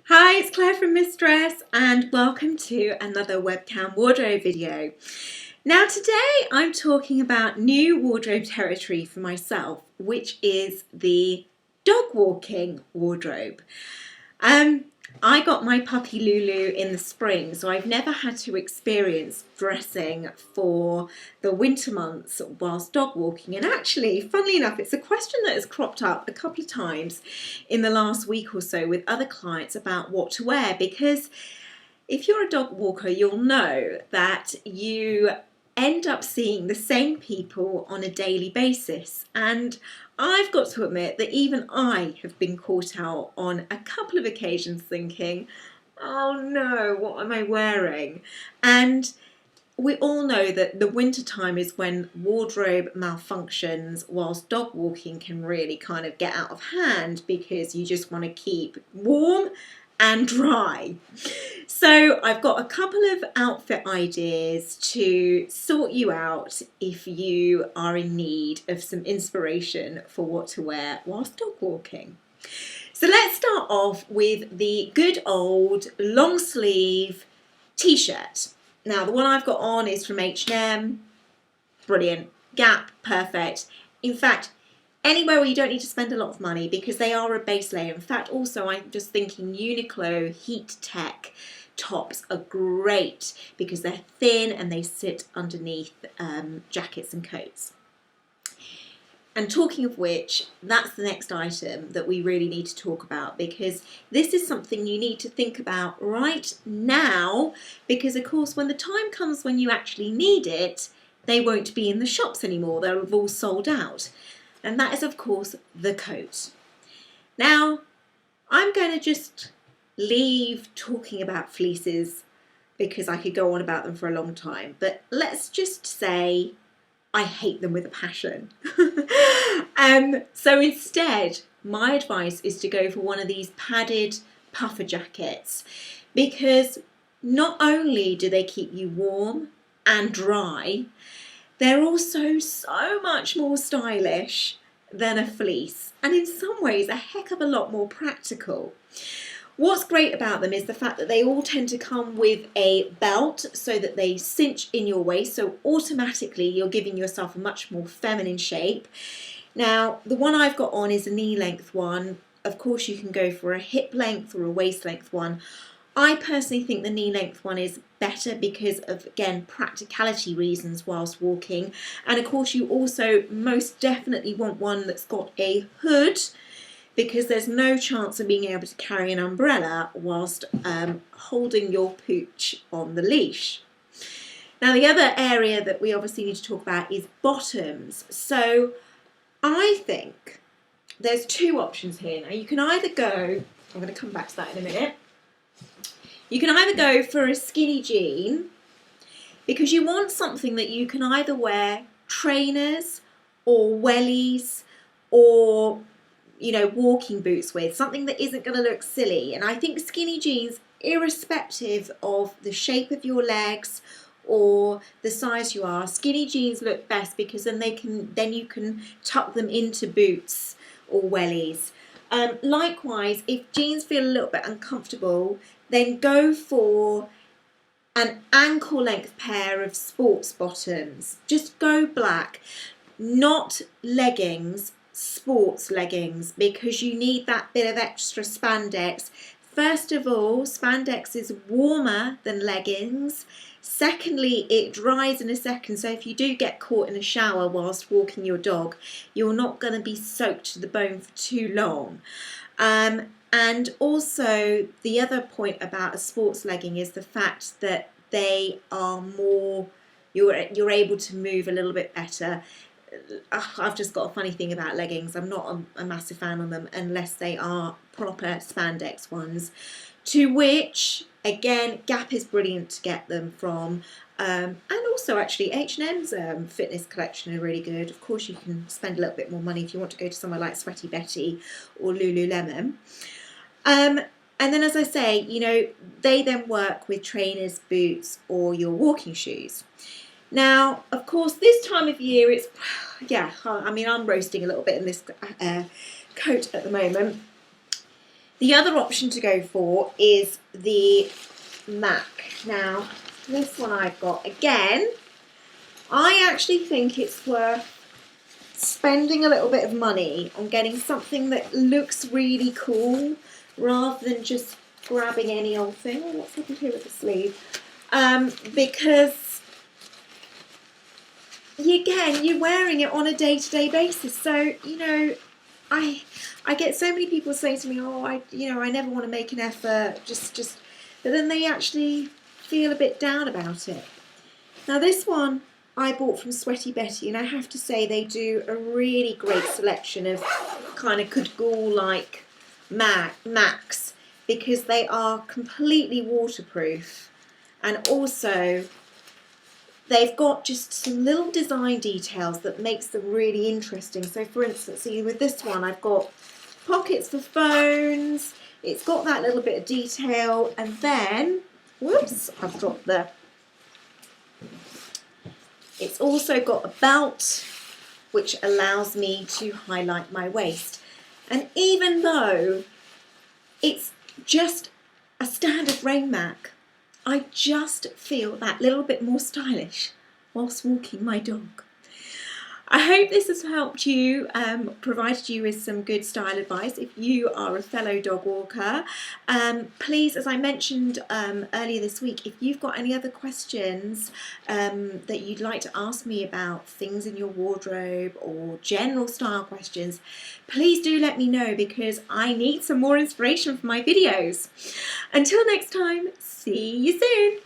Hi, it's Claire from Mistress and welcome to another webcam wardrobe video. Now today I'm talking about new wardrobe territory for myself, which is the dog walking wardrobe. I got my puppy Lulu in the spring, so I've never had to experience dressing for the winter months whilst dog walking. And actually, funnily enough, it's a question that has cropped up a couple of times in the last week or so with other clients about what to wear, because if you're a dog walker, you'll know that you end up seeing the same people on a daily basis. And I've got to admit that even I have been caught out on a couple of occasions thinking, oh no, what am I wearing? And we all know that the winter time is when wardrobe malfunctions whilst dog walking can really kind of get out of hand because you just want to keep warm and dry. So I've got a couple of outfit ideas to sort you out if you are in need of some inspiration for what to wear whilst dog walking. So let's start off with the good old long sleeve t-shirt. Now the one I've got on is from H&M, brilliant. Gap, perfect. In fact, anywhere where you don't need to spend a lot of money because they are a base layer. In fact, also I'm just thinking Uniqlo Heat Tech tops are great because they're thin and they sit underneath jackets and coats. And talking of which, that's the next item that we really need to talk about, because this is something you need to think about right now, because of course when the time comes when you actually need it, they won't be in the shops anymore, they'll have all sold out. And that is of course the coat. Now I'm going to just leave talking about fleeces because I could go on about them for a long time, but let's just say I hate them with a passion. So instead, my advice is to go for one of these padded puffer jackets, because not only do they keep you warm and dry, they're also so much more stylish than a fleece, and in some ways a heck of a lot more practical. What's great about them is the fact that they all tend to come with a belt so that they cinch in your waist, so automatically you're giving yourself a much more feminine shape. Now, the one I've got on is a knee length one. Of course, you can go for a hip length or a waist length one. I personally think the knee length one is better because of, again, practicality reasons whilst walking. And of course, you also most definitely want one that's got a hood, because there's no chance of being able to carry an umbrella whilst holding your pooch on the leash. Now the other area that we obviously need to talk about is bottoms. So I think there's two options here. Now you can either go, I'm going to come back to that in a minute, you can either go for a skinny jean, because you want something that you can either wear trainers or wellies or walking boots with, something that isn't going to look silly. And I think skinny jeans, irrespective of the shape of your legs or the size you are, skinny jeans look best because then you can tuck them into boots or wellies. Likewise, if jeans feel a little bit uncomfortable, then go for an ankle length pair of sports bottoms. Just go black, not leggings, sports leggings, because you need that bit of extra spandex. First of all, spandex is warmer than leggings. Secondly, it dries in a second, so if you do get caught in a shower whilst walking your dog, you're not going to be soaked to the bone for too long. And also the other point about a sports legging is the fact that they are more, you're able to move a little bit better. I've just got a funny thing about leggings. I'm not a massive fan of them unless they are proper spandex ones, to which, again, Gap is brilliant to get them from. And also, actually, H&M's fitness collection are really good. Of course, you can spend a little bit more money if you want to go to somewhere like Sweaty Betty or Lululemon. And then, as I say, they then work with trainers, boots, or your walking shoes. Now, of course, this time of year, it's, I'm roasting a little bit in this coat at the moment. The other option to go for is the Mac. Now, this one I've got again. I actually think it's worth spending a little bit of money on getting something that looks really cool rather than just grabbing any old thing. Oh, what's happened here with the sleeve? Because again, you're wearing it on a day-to-day basis. So, you know, I get so many people saying to me, oh, I never want to make an effort, but then they actually feel a bit down about it. Now this one I bought from Sweaty Betty, and I have to say they do a really great selection of kind of Cagoule-like Macs, because they are completely waterproof, and also they've got just some little design details that makes them really interesting. So for instance, see with this one I've got pockets for phones, it's got that little bit of detail, and then, whoops, I've dropped the, it's also got a belt which allows me to highlight my waist. And even though it's just a standard rain Mac, I just feel that little bit more stylish whilst walking my dog. I hope this has helped you, provided you with some good style advice if you are a fellow dog walker. Please, as I mentioned earlier this week, if you've got any other questions that you'd like to ask me about things in your wardrobe or general style questions, please do let me know, because I need some more inspiration for my videos. Until next time, see you soon.